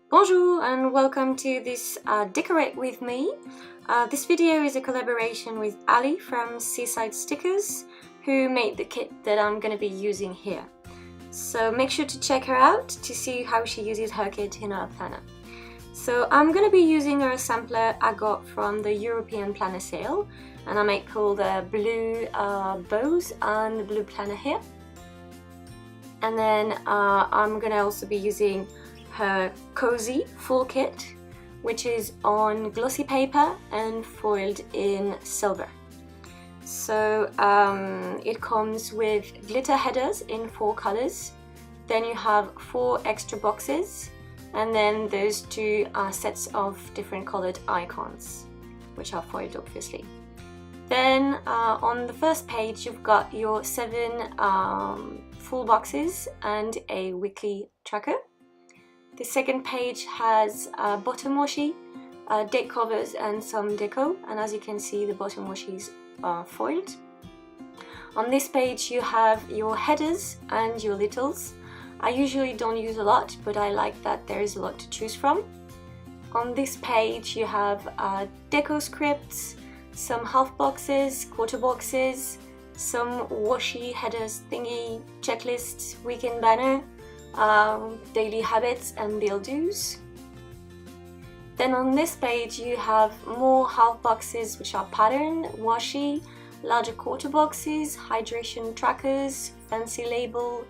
Bonjour and welcome to this Decorate with me. This video is a collaboration with Allie from Seaside Stickers, who made the kit that I'm going to be using here. So make sure to check her out to see how she uses her kit in her planner. So I'm going to be using a sampler I got from the European planner sale, and I might pull the blue bows on the blue planner here. And then I'm going to also be using her cozy full kit, which is on glossy paper and foiled in silver. So it comes with glitter headers in 4 colors. Then you have 4 extra boxes, and then there's 2 sets of different colored icons, which are foiled obviously. Then on the first page you've got your 7 full boxes and a weekly tracker. The second page has bottom washi, date covers and some deco, and as you can see the bottom washis are foiled. On this page you have your headers and your littles. I usually don't use a lot, but I like that there is a lot to choose from. On this page you have deco scripts, some half boxes, quarter boxes, some washi headers thingy, checklists, weekend banner, daily habits and bill-dos. Then on this page you have more half boxes which are patterned, washi, larger quarter boxes, hydration trackers, fancy label,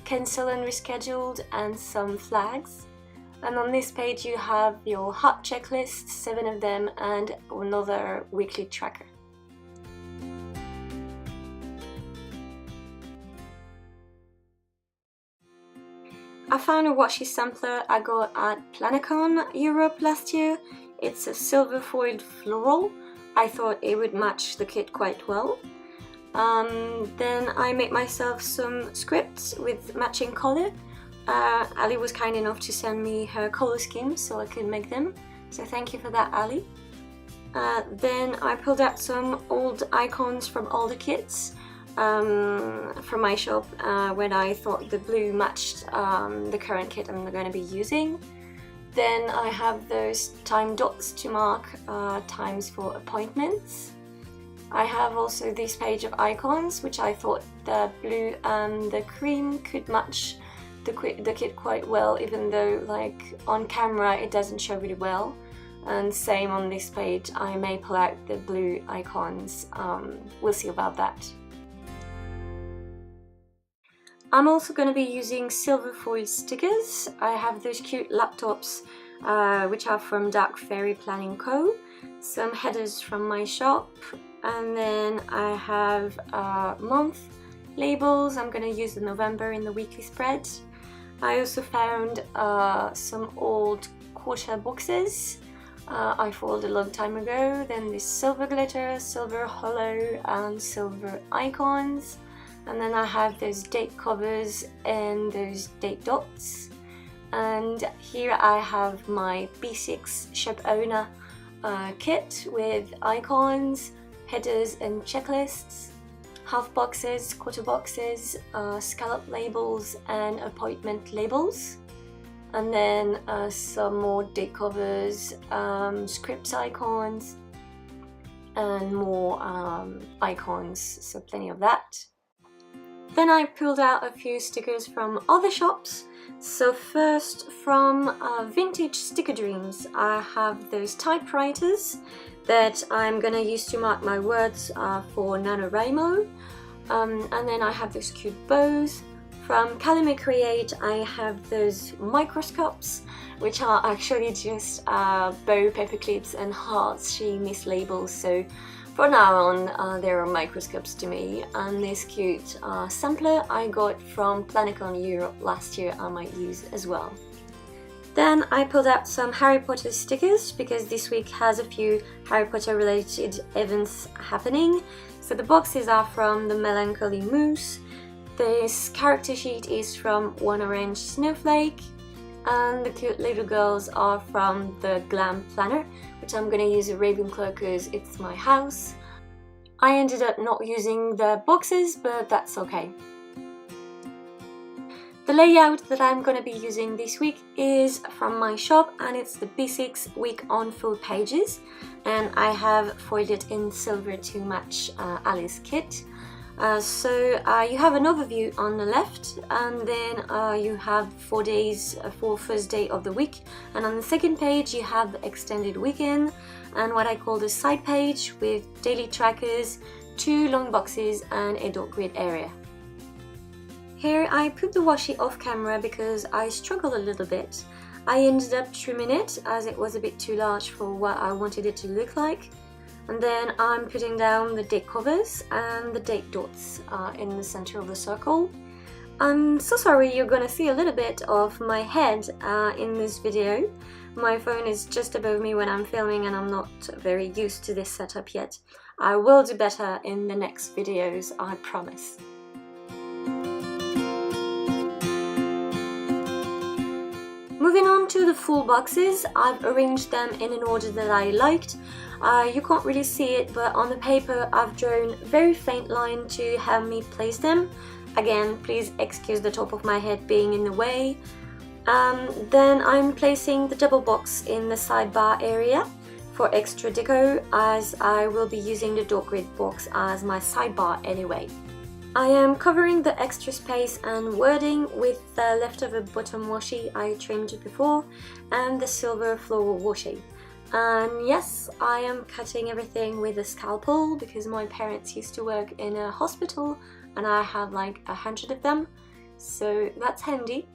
cancel and rescheduled, and some flags. And on this page you have your hot checklists, 7 of them, and another weekly tracker. I found a washi sampler I got at PlannerCon Europe last year. It's a silver foiled floral. I thought it would match the kit quite well. Then I made myself some scripts with matching color. Allie was kind enough to send me her color scheme so I could make them. So thank you for that, Allie. Then I pulled out some old icons from all the kits. From my shop when I thought the blue matched the current kit I'm going to be using. Then I have those time dots to mark times for appointments. I have also this page of icons, which I thought the blue and the cream could match the kit quite well, even though like on camera it doesn't show really well. And same on this page, I may pull out the blue icons, we'll see about that. I'm also going to be using silver foil stickers. I have those cute laptops which are from Dark Fairy Planning Co. Some headers from my shop, and then I have month labels. I'm going to use the November in the weekly spread. I also found some old quarter boxes I folded a long time ago. Then this silver glitter, silver hollow and silver icons. And then I have those date covers and those date dots. And here I have my B6 shop owner kit with icons, headers and checklists, half boxes, quarter boxes, scallop labels and appointment labels. And then some more date covers, scripts icons, and more icons, so plenty of that. Then I pulled out a few stickers from other shops. So first from Vintage Sticker Dreams, I have those typewriters that I'm gonna use to mark my words for NaNoWriMo. And then I have those cute bows. From Calime Create, I have those microscopes, which are actually just bow paper clips and hearts she mislabels. So for now on, there are microscopes to me, and this cute sampler I got from PlannerCon Europe last year I might use as well. Then I pulled out some Harry Potter stickers because this week has a few Harry Potter related events happening. So the boxes are from the Melancholy Moose. This character sheet is from Orange Snowflake, and the cute little girls are from the GlamPlanner, which I'm gonna use a Ravenclaw because it's my house. I ended up not using the boxes, but that's okay. The layout that I'm going to be using this week is from my shop, and it's the B6 week on full pages, and I have foiled it in silver to match Allie's kit. So you have an overview on the left, and then you have 4 days for first day of the week, and on the second page you have the extended weekend and what I call the side page with daily trackers, 2 long boxes and a dot grid area. Here I put the washi off camera because I struggled a little bit. I ended up trimming it as it was a bit too large for what I wanted it to look like. And then I'm putting down the date covers and the date dots in the center of the circle. I'm so sorry you're gonna see a little bit of my head in this video. My phone is just above me when I'm filming and I'm not very used to this setup yet. I will do better in the next videos, I promise. Moving on to the full boxes, I've arranged them in an order that I liked. You can't really see it, but on the paper I've drawn a very faint line to help me place them. Again, please excuse the top of my head being in the way. Then I'm placing the double box in the sidebar area for extra deco, as I will be using the dot grid box as my sidebar anyway. I am covering the extra space and wording with the leftover bottom washi I trimmed before and the silver floral washi. And yes, I am cutting everything with a scalpel because my parents used to work in a hospital and I have like 100 of them, so that's handy.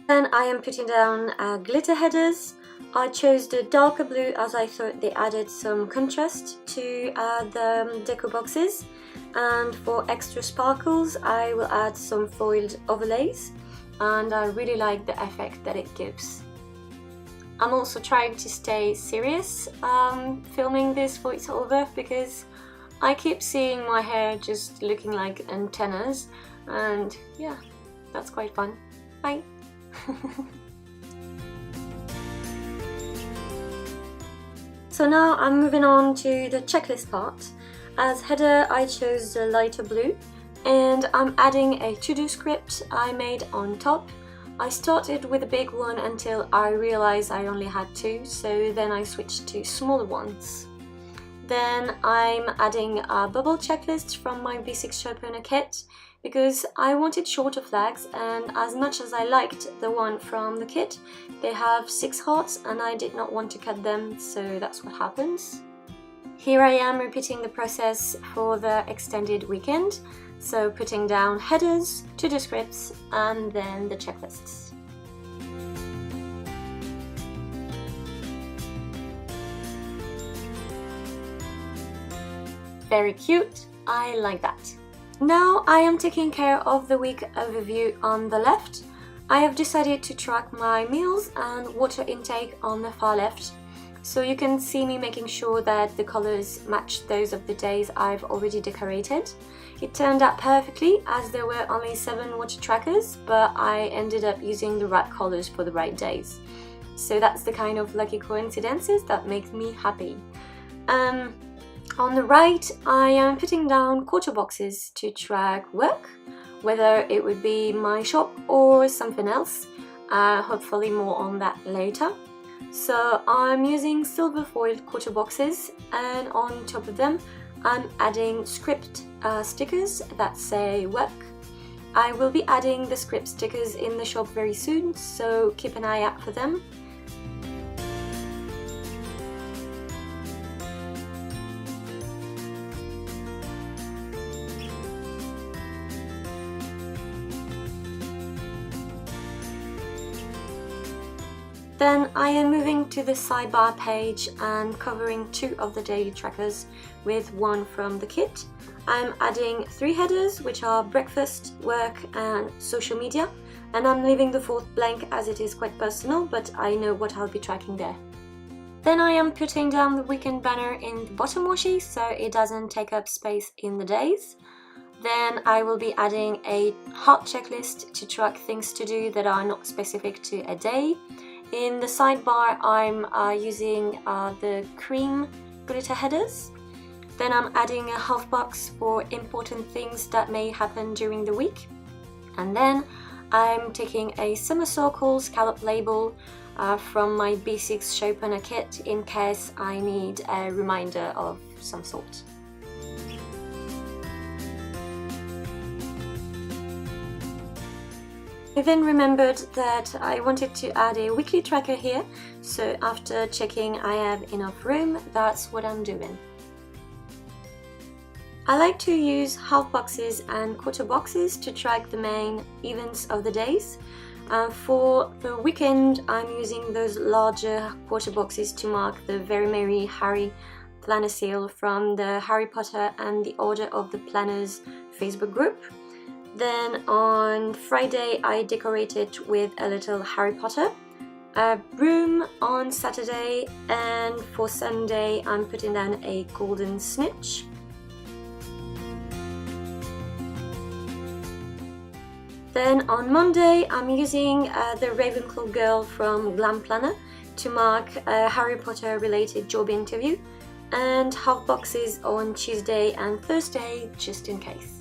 Then I am putting down glitter headers. I chose the darker blue as I thought they added some contrast to the deco boxes, and for extra sparkles I will add some foiled overlays, and I really like the effect that it gives. I'm also trying to stay serious filming this voiceover because I keep seeing my hair just looking like antennas, and yeah, that's quite fun. Bye! So now I'm moving on to the checklist part. As header I chose the lighter blue, and I'm adding a to-do script I made on top. I started with a big one until I realized I only had 2, so then I switched to smaller ones. Then I'm adding a bubble checklist from my B6 sharpener kit because I wanted shorter flags, and as much as I liked the one from the kit, they have 6 hearts and I did not want to cut them, so that's what happens. Here I am repeating the process for the extended weekend, so putting down headers, to-do scripts and then the checklists. Very cute, I like that. Now I am taking care of the week overview on the left. I have decided to track my meals and water intake on the far left, so you can see me making sure that the colors match those of the days I've already decorated. It turned out perfectly as there were only 7 water trackers, but I ended up using the right colors for the right days. So that's the kind of lucky coincidences that makes me happy. On the right, I am putting down quarter boxes to track work, whether it would be my shop or something else. Hopefully more on that later. So I'm using silver foiled quarter boxes, and on top of them I'm adding script stickers that say work. I will be adding the script stickers in the shop very soon, so keep an eye out for them. Then I am moving to the sidebar page and covering 2 of the daily trackers with 1 from the kit. I'm adding 3 headers, which are breakfast, work and social media, and I'm leaving the 4th blank as it is quite personal, but I know what I'll be tracking there. Then I am putting down the weekend banner in the bottom washi so it doesn't take up space in the days. Then I will be adding a heart checklist to track things to do that are not specific to a day. In the sidebar I'm using the cream glitter headers. Then I'm adding a half box for important things that may happen during the week. And then I'm taking a summer circle scallop label from my B6 show planner kit in case I need a reminder of some sort. I then remembered that I wanted to add a weekly tracker here, so after checking I have enough room, that's what I'm doing. I like to use half boxes and quarter boxes to track the main events of the days. For the weekend, I'm using those larger quarter boxes to mark the Very Merry Harry planner sale from the Harry Potter and the Order of the Planners Facebook group. Then on Friday I decorated with a little Harry Potter, a broom on Saturday, and for Sunday I'm putting down a golden snitch. Then on Monday I'm using the Ravenclaw girl from GlamPlanner to mark a Harry Potter related job interview, and half boxes on Tuesday and Thursday just in case.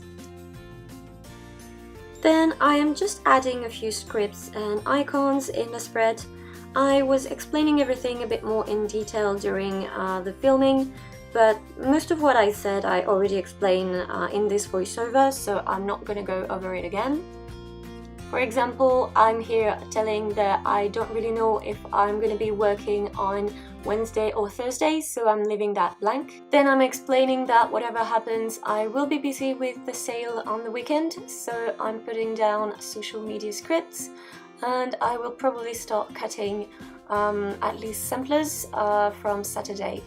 Then I am just adding a few scripts and icons in the spread. I was explaining everything a bit more in detail during the filming, but most of what I said I already explained in this voiceover, so I'm not going to go over it again. For example, I'm here telling that I don't really know if I'm going to be working on Wednesday or Thursday, so I'm leaving that blank. Then I'm explaining that whatever happens, I will be busy with the sale on the weekend, so I'm putting down social media scripts, and I will probably start cutting at least samplers from Saturday.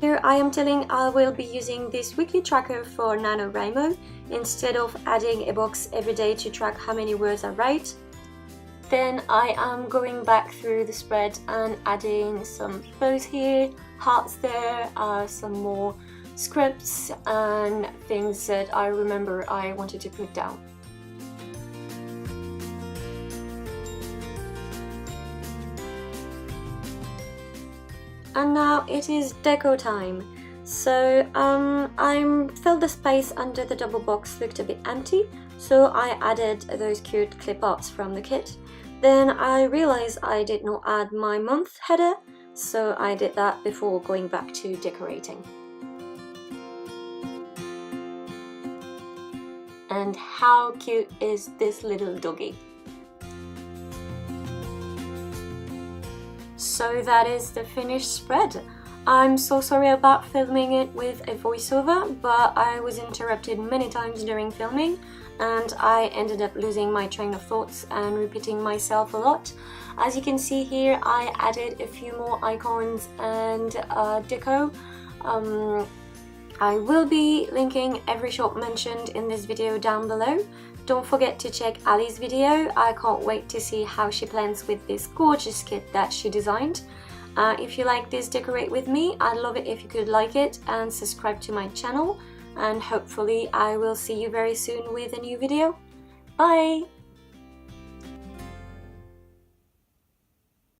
Here I am telling I will be using this weekly tracker for NaNoWriMo instead of adding a box every day to track how many words I write. Then I am going back through the spread and adding some bows here, hearts there, some more scripts and things that I remember I wanted to put down. And now it is deco time. So I felt the space under the double box looked a bit empty, so I added those cute clip arts from the kit. Then I realized I did not add my month header, so I did that before going back to decorating. And how cute is this little doggy? So that is the finished spread. I'm so sorry about filming it with a voiceover, but I was interrupted many times during filming and I ended up losing my train of thoughts and repeating myself a lot. As you can see here, I added a few more icons and deco. I will be linking every shop mentioned in this video down below. Don't forget to check Allie's video. I can't wait to see how she plans with this gorgeous kit that she designed. If you like this Decorate With Me, I'd love it if you could like it and subscribe to my channel. And hopefully I will see you very soon with a new video. Bye!